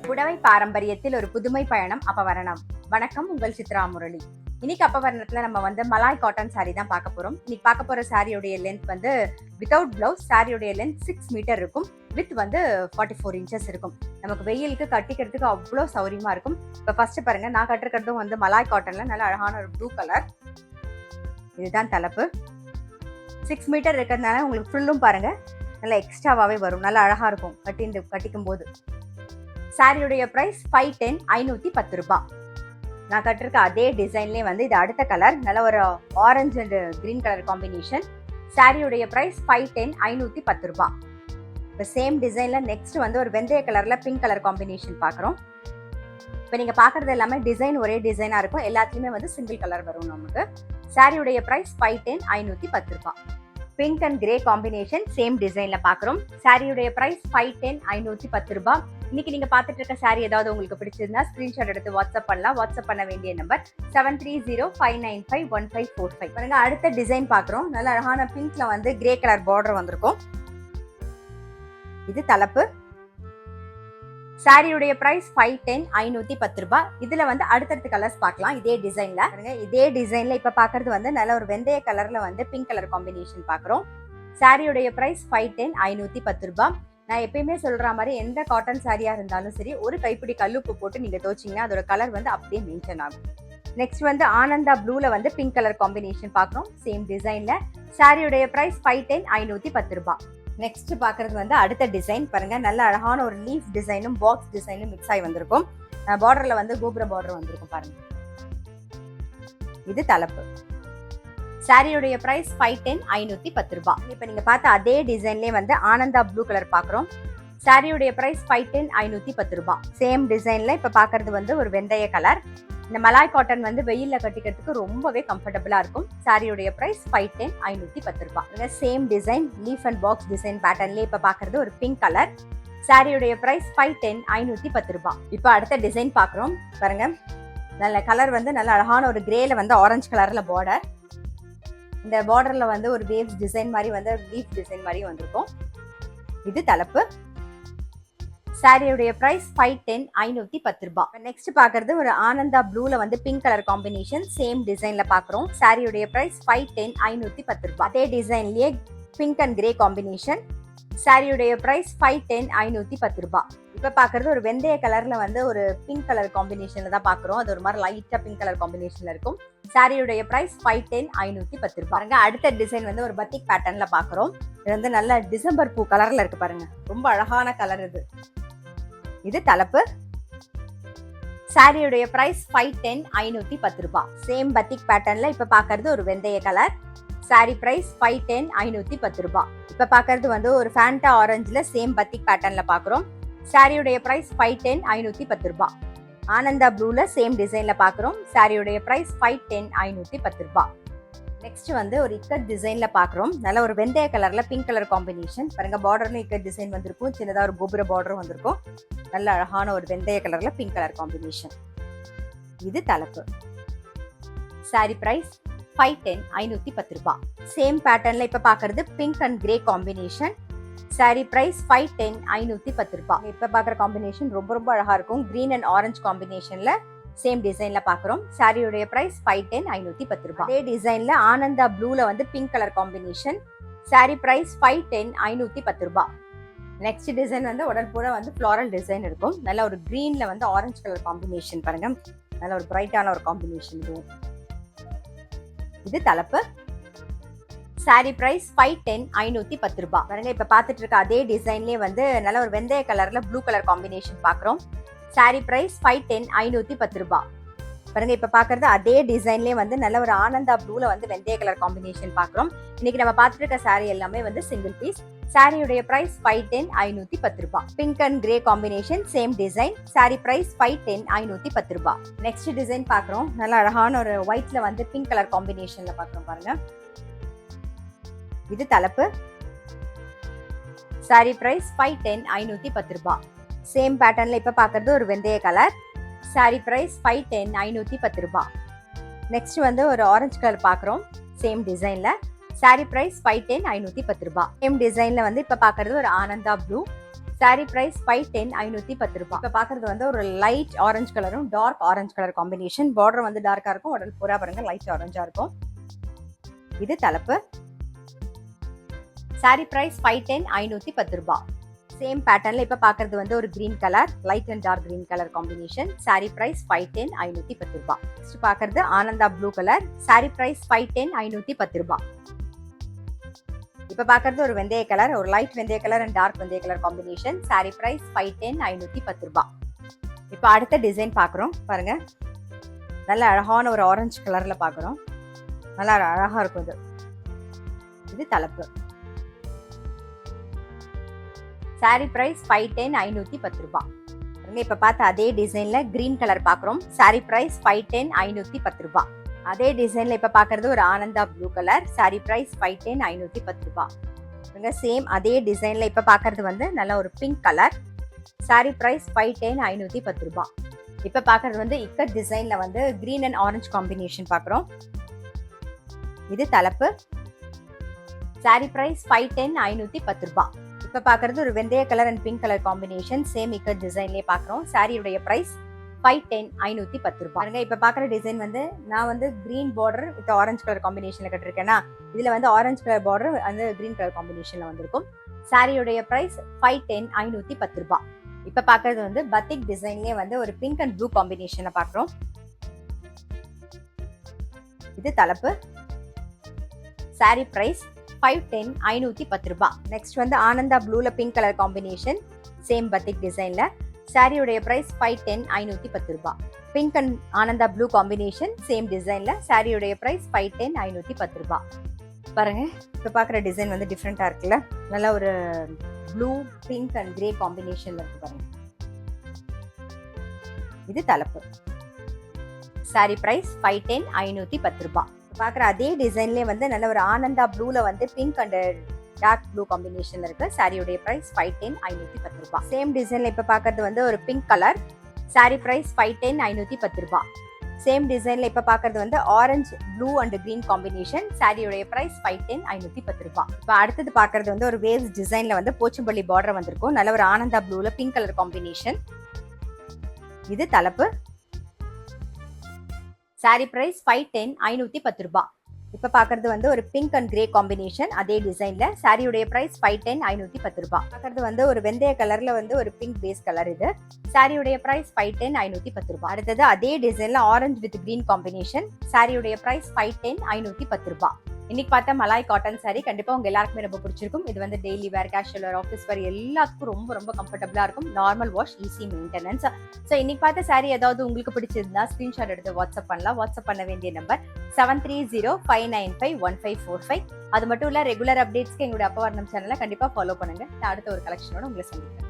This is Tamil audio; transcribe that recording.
புடவை பாரம்பரியத்தில் ஒரு புதுமை பயணம் அப்பவரணம். வணக்கம், உங்கள் சித்ரா முரளி. இன்னைக்கு அப்பவரணத்துல நம்ம வந்து மலாய் காட்டன் சாரி தான் பார்க்க போறோம். இன்னைக்கு பார்க்க போற சாரியோடைய லென்த் வந்து வித்தவுட் பிளவுஸ் சாரியோடைய லென்த் 6 மீட்டர் இருக்கும். வித் வந்து 44 இன்ச்சஸ் இருக்கும். நமக்கு வெயிலுக்கு கட்டிக்கிறதுக்கு அவ்வளோ சௌரியமா இருக்கும். இப்போ ஃபர்ஸ்ட் பாருங்க, நான் கட்டிருக்கிறதும் வந்து மலாய் காட்டன்ல நல்ல அழகான ஒரு ப்ளூ கலர். இதுதான் தலைப்பு. 6 மீட்டர் இருக்கிறதுனால உங்களுக்கு ஃபுல்லும் பாருங்க நல்லா எக்ஸ்ட்ராவாகவே வரும். நல்லா அழகா இருக்கும் கட்டிக்கும் போது. சாரியுடைய பிரைஸ் 510, 510 ரூபாய். நான் கட்டிருக்க அதே டிசைன்லேயே வந்து இது அடுத்த கலர், நல்ல ஒரு orange and green colour combination. சாரியுடைய பிரைஸ் 510, 510 ரூபாய். இப்போ சேம் டிசைன்ல நெக்ஸ்ட் வந்து ஒரு வெந்தய கலர்ல பிங்க் கலர் காம்பினேஷன் பார்க்குறோம். இப்போ நீங்க பாக்குறது எல்லாமே டிசைன் ஒரே டிசைனா இருக்கும். எல்லாத்துலயுமே வந்து சிங்கிள் கலர் வரும் நமக்கு. சாரியுடைய பிரைஸ் 510, 510 ரூபாய். Pink and grey combination same டிசைன்ல பாக்குறோம். சாரியுடைய பிரைஸ் 510, 510 ரூபாய். இன்னைக்கு நீங்க பாத்துட்டு இருக்க சாரி ஏதாவது உங்களுக்கு பிடிச்சிருந்தா ஸ்கிரீன்ஷாட் எடுத்து வாட்ஸ்அப் பண்ணலாம். வாட்ஸ்அப் பண்ண வேண்டிய நம்பர் 7305951545. பாருங்க, அடுத்த டிசைன் பாக்குறோம். நல்ல அழகான பிங்க்ல வந்து கிரே கலர் பார்டர் வந்திருக்கும். இது தலைப்பு. சாரியுடைய பிரைஸ் 510, 510 ரூபாய். இதுல வந்து அடுத்தடுத்த கலர்ஸ் பார்க்கலாம். இதே டிசைன்ல இதே டிசைன்ல இப்ப பாக்குறது வந்து நல்ல ஒரு வெந்தய கலர்ல வந்து பிங்க் கலர் காம்பினேஷன் பாக்குறோம். சாரியுடைய பிரைஸ் 510, 510 ரூபாய். நான் எப்பயுமே சொல்ற மாதிரி எந்த காட்டன் சாரியா இருந்தாலும் சரி, ஒரு கைப்பிடி கல்லுப்பு போட்டு நீங்க துவைச்சீங்கன்னா அதோட கலர் வந்து அப்படியே மெயின்டைன் ஆகும். நெக்ஸ்ட் வந்து ஆனந்தா ப்ளூல வந்து பிங்க் கலர் காம்பினேஷன் பாக்குறோம். சேம் டிசைன்ல. சாரியுடைய பிரைஸ் 510, 510 ரூபாய். நெக்ஸ்ட் பாக்குறது வந்து அடுத்த டிசைன் பாருங்க. நல்ல அழகான ஒரு லீஃப் டிசைனும் பாக்ஸ் டிசைனும் மிக்ஸ் ஆகி வந்திருக்கும். பார்டர்ல வந்து கோபுர பார்டர் வந்திருக்கும் பாருங்க. இது தலைப்பு. சாரியுடைய பிரைஸ் 510, 510 ரூபாய். இப்ப நீங்க பார்த்த அதே டிசைன்லயே வந்து ஆனந்தா ப்ளூ கலர் பாக்குறோம். சாரியுடைய பிரைஸ் 510, 510 ரூபாய். சேம் டிசைன்ல இப்ப பாக்குறது வந்து ஒரு வெந்தய கலர். இந்த மலாய் காட்டன் வந்து வெயில்ல கட்டிக்கிறதுக்கு ரொம்பவே கம்ஃபர்டபுளா இருக்கும். சாரியுடைய பிரைஸ் 510, 510 ரூபாய். Same design leaf and box design பேட்டர்ன்ல இப்ப பாக்குறது ஒரு பிங்க் கலர். சாரியுடைய பிரைஸ் 510, 510 ரூபாய். இப்ப அடுத்த டிசைன் பாக்குறோம் பாருங்க. நல்ல கலர் வந்து நல்ல அழகான ஒரு கிரேல வந்து ஆரஞ்சு கலர்ல பார்டர். இந்த பார்டர்ல வந்து ஒரு வேவ்ஸ் டிசைன் மாதிரி வந்து லீஃப் டிசைன் மாதிரி வந்திருக்கும். இது தலைப்பு. சாரியுடைய பிரைஸ் 510, 510 ரூபாய். நெக்ஸ்ட் பாக்குறது ஒரு ஆனந்தா ப்ளூல வந்து பிங்க் கலர் காம்பினேஷன். சேம் டிசைன்ல பாக்குறோம். சாரியுடைய பிரைஸ் 510, 510 ரூபாய். அதே டிசைன்லயே பிங்க் அண்ட் கிரே காம்பினேஷன். சாரியுடைய பிரைஸ் 510, 510 ரூபாய். இப்ப பாக்குறது ஒரு வெந்தய கலர்ல வந்து ஒரு பிங்க் கலர் காம்பினேஷன்ல தான் பாக்குறோம். அது ஒரு மாதிரி லைட்டா பிங்க் கலர் காம்பினேஷன்ல இருக்கும். சாரியுடைய பிரைஸ் 510, 510 ரூபாய். பாருங்க, அடுத்த டிசைன் வந்து ஒரு பத்திக் பேட்டர்ன்ல பாக்குறோம். இது வந்து நல்ல டிசம்பர் பூ கலர்ல இருக்கு பாருங்க. ரொம்ப அழகான கலர் இது. இது தலைப்பு. சாரியுடைய பிரைஸ் 510, 510 ரூபாய். சேம் பத்திக் பேட்டர்ன்ல இப்ப பாக்குறது ஒரு வெந்தய கலர். சாரி பிரைஸ் 510, 510 ரூபாய். இப்ப பாக்குறது வந்து ஒரு ஃபேண்டா ஆரஞ்சுல சேம் பத்திக் பேட்டர்ன்ல பாக்குறோம். சாரியுடைய பிரைஸ் 510, 510 ரூபாய். ஆனந்தா ப்ளூல சேம் டிசைன்ல பாக்குறோம். சாரியுடைய பிரைஸ் 510, 510 ரூபாய். நெக்ஸ்ட் வந்து ஒரு இக்கட் டிசைன்ல பாக்குறோம். நல்ல ஒரு வெந்தய கலர்ல பிங்க் கலர் காம்பினேஷன் பாருங்க. பார்டர்ல இக்கட் டிசைன் வந்திருக்கும். சின்னதா ஒரு கோபுர பார்டர் வந்திருக்கும். நல்ல அழகான ஒரு வெந்தய கலர்ல பிங்க் கலர் காம்பினேஷன். இது தலைப்பு. சாரி பிரைஸ் 510, 510 ரூபாய். சேம் பேட்டர்ன்ல இப்ப பாக்குறது pink and grey combination. Sari price 510, 510 ரூபாய். இப்ப பாக்குற காம்பினேஷன் ரொம்ப ரொம்ப அழகா இருக்கும். கிரீன் அண்ட் ஆரஞ்சு காம்பினேஷன்ல சேம் டிசைன்ல பாக்குறோம். சாரியுடைய பிரைஸ் 510, 510 ரூபாய். அதே டிசைன்ல ஆனந்தா ப்ளூல வந்து pink colour combination. Sari price 510, 510 ரூபாய். நெக்ஸ்ட் டிசைன் வந்து உடற்பூட வந்து ஃப்ளாரல் டிசைன் இருக்கும். நல்ல ஒரு கிரீன்ல வந்து ஆரஞ்சு கலர் காம்பினேஷன் பாருங்க. நல்ல ஒரு பிரைட்டான ஒரு காம்பினேஷன் இது. இது தலைப்பு. சாரி பிரைஸ் 510, 510 ரூபாய். பாருங்க, இப்ப பாத்துட்டு இருக்க அதே டிசைன்லயே வந்து நல்ல ஒரு வெந்தய கலர்ல ப்ளூ கலர் காம்பினேஷன் பாக்குறோம். சாரி பிரைஸ் 510, 510 ரூபாய். பாருங்க, இப்ப பாக்குறது அதே டிசைன்லயே வந்து நல்ல ஒரு ஆனந்தா ப்ளூல வந்து வெந்தய கலர் காம்பினேஷன் பாக்குறோம். இன்னைக்கு நம்ம பாத்துட்டு இருக்க சாரி எல்லாமே வந்து சிங்கிள் பீஸ். சாரியுடைய பிரைஸ் 510, 510 ரூபாய். Pink and grey combination same design. Sari price 510, 510 ரூபாய். நெக்ஸ்ட் டிசைன் பாக்குறோம். நல்ல அழகான ஒரு ஒயிட்ல வந்து பிங்க் கலர் காம்பினேஷன்ல பாக்குறோம் பாருங்க. இது தலைப்பு. சாரி பிரைஸ் 510, 510 ரூபாய். சேம் பேட்டர்ன்ல இப்ப பாக்குறது ஒரு வெந்தய கலர். சாரி பிரைஸ் 510, 510 ரூபாய். நெக்ஸ்ட் வந்து ஒரு ஆரஞ்சு கலர் பாக்குறோம். சேம் டிசைன்ல. சாரி பிரைஸ் 510 510 ரூபாய். சேம் டிசைன்ல வந்து இப்ப பாக்குறது ஒரு ஆனந்தா ப்ளூ. சாரி பிரைஸ் 510 510 ரூபாய். இப்ப பாக்குறது வந்து ஒரு லைட் ஆரஞ்சு கலரும் dark orange colour combination. Border வந்து டார்க்கா இருக்கும், உடல் பூரா பாருங்க லைட் ஆரஞ்சா இருக்கும். இது தலைப்பு. சாரி பிரைஸ் 510 510 ரூபாய். சேம் பேட்டர்ன்ல இப்ப பாக்குறது வந்து ஒரு green colour, light and dark green colour combination. Sari price 510 510 ரூபாய். நெக்ஸ்ட் பாக்குறது Ananda blue colour. Sari price 510 510 ரூபாய். இப்ப பாக்குறது ஒரு வெந்தய கலர், ஒரு லைட் வெந்தய கலர் அண்ட் டார்க் வெந்தய கலர் காம்பினேஷன். சாரி பிரைஸ் 510 510 ரூபாய். இப்ப அடுத்த டிசைன் பாக்குறோம் பாருங்க. நல்ல அழகான ஒரு ஆரஞ்சு கலர்ல பாக்குறோம். நல்லா அழகா இருக்கும் இது. இது தலைப்பு. சாரி பிரைஸ் 510 510 ரூபாய். இப்ப பார்த்த அதே டிசைன்ல கிரீன் கலர் பாக்குறோம். சாரி பிரைஸ் 510 510 ரூபாய். அதே டிசைன்ல இப்ப பாக்குறது ஒரு Ananda blue colour. Sari price 510 510 ரூபாய். சேம் அதே டிசைன்ல இப்ப பாக்குறது வந்து நல்ல ஒரு பிங்க் கலர். சாரி பிரைஸ் 510 510 ரூபாய். இப்ப பாக்குறது வந்து இக்கட் டிசைன்ல வந்து கிரீன் அண்ட் ஆரஞ்சு காம்பினேஷன் பாக்குறோம். இது தலைப்பு. சாரி பிரைஸ் 510 510 ரூபாய். இப்ப பாக்குறது ஒரு வெந்தய colour and pink colour combination. Same ikat டிசைன்லயே பாக்குறோம். சாரியுடைய பிரைஸ் 510 510 ரூபாய். இப்ப பாக்குற டிசைன் வந்து நான் வந்து green border with orange colour காம்பினேஷன்ல கட்டிருக்கேன்னா, இதுல வந்து ஆரஞ்சு கலர் பார்டர் வந்து கிரீன் கலர் காம்பினேஷன்ல வந்திருக்கும். சாரியுடைய பிரைஸ் 510 510 ரூபாய். இப்ப பாக்குறது வந்து பத்திக் டிசைன்லயே வந்து ஒரு பிங்க் அண்ட் ப்ளூ காம்பினேஷன்ல பாக்குறோம். இது தலைப்பு. சாரி பிரைஸ் 510 510 ரூபாய். நெக்ஸ்ட் வந்து ஆனந்தா ப்ளூல pink colour combination. Same batik டிசைன்ல. சாரியுடைய பிரைஸ் 510 510 ரூபாய். Pink and Ananda blue combination. Same டிசைன்ல. சாரியுடைய பிரைஸ் 510 510 ரூபாய். பாருங்க இப்ப பாக்குற டிசைன் வந்து டிஃப்ரெண்டா இருக்குல்ல. நல்ல ஒரு ப்ளூ பிங்க் அண்ட் கிரே காம்பினேஷன்ல இருக்கு பாருங்க. இது தலைப்பு. சாரி பிரைஸ் 510 510 ரூபாய். பாக்குற அதே டிசைன்லயே வந்து நல்ல ஒரு ஆனந்தா ப்ளூல வந்து பிங்க் அண்ட் டார்க் ப்ளூ காம்பினேஷன்ல இருக்கு. சாரியுடைய பிரைஸ் 510 510 ரூபாய். சேம் டிசைன்ல இப்ப பாக்குறது வந்து ஒரு பிங்க் கலர். சாரி பிரைஸ் 510 510 ரூபாய். சேம் டிசைன்ல இப்ப பாக்குறது வந்து orange blue and green combination. சாரியுடைய பிரைஸ் 510 510 ரூபாய். இப்ப அடுத்தது பாக்குறது வந்து ஒரு வேவ்ஸ் டிசைன்ல வந்து போச்சம்பள்ளி பார்டர் வந்திருக்கும். நல்ல ஒரு ஆனந்தா ப்ளூல பிங்க் கலர் காம்பினேஷன். இது தலைப்பு. சாரி பிரைஸ் 510 510 ரூபாய். இப்ப பாக்குறது வந்து ஒரு பிங்க் அண்ட் கிரே காம்பினேஷன். அதே டிசைன்ல. சாரியுடைய பிரைஸ் 510 510 ரூபாய். பாக்குறது வந்து ஒரு வெந்தய கலர்ல வந்து ஒரு பிங்க் பேஸ் கலர் இது. சாரியுடைய பிரைஸ் 510 510 ரூபாய். அடுத்தது அதே டிசைன்ல ஆரஞ்சு வித் கிரீன் காம்பினேஷன். சாரியுடைய பிரைஸ் 510 510 ரூபாய். இன்னைக்கு பார்த்தா மலாய் காட்டன் சாரி கண்டிப்பா உங்க எல்லாருக்குமே ரொம்ப பிடிச்சிருக்கும். இது வந்து டெய்லி வேர், கேஷுவல் வேர், ஆஃபீஸ் வேர் எல்லாத்துக்கும் ரொம்ப ரொம்ப கம்ஃபர்டபுளா இருக்கும். Normal wash, easy maintenance. So இன்னைக்கு பார்த்த சாரி ஏதாவது உங்களுக்கு பிடிச்சிருந்தா ஸ்கிரீன்ஷாட் எடுத்து வாட்ஸ்அப் பண்ணலாம். வாட்ஸ்அப் பண்ண வேண்டிய நம்பர் 7305951545. அது மட்டும் இல்ல ரெகுலர் அப்டேட்ஸ்க்கு எங்களுடைய அப்பவர்ணம் சேனலை கண்டிப்பா ஃபாலோ பண்ணுங்க. நான் அடுத்த ஒரு கலெக்ஷனோட உங்களை சந்திக்கிறேன்.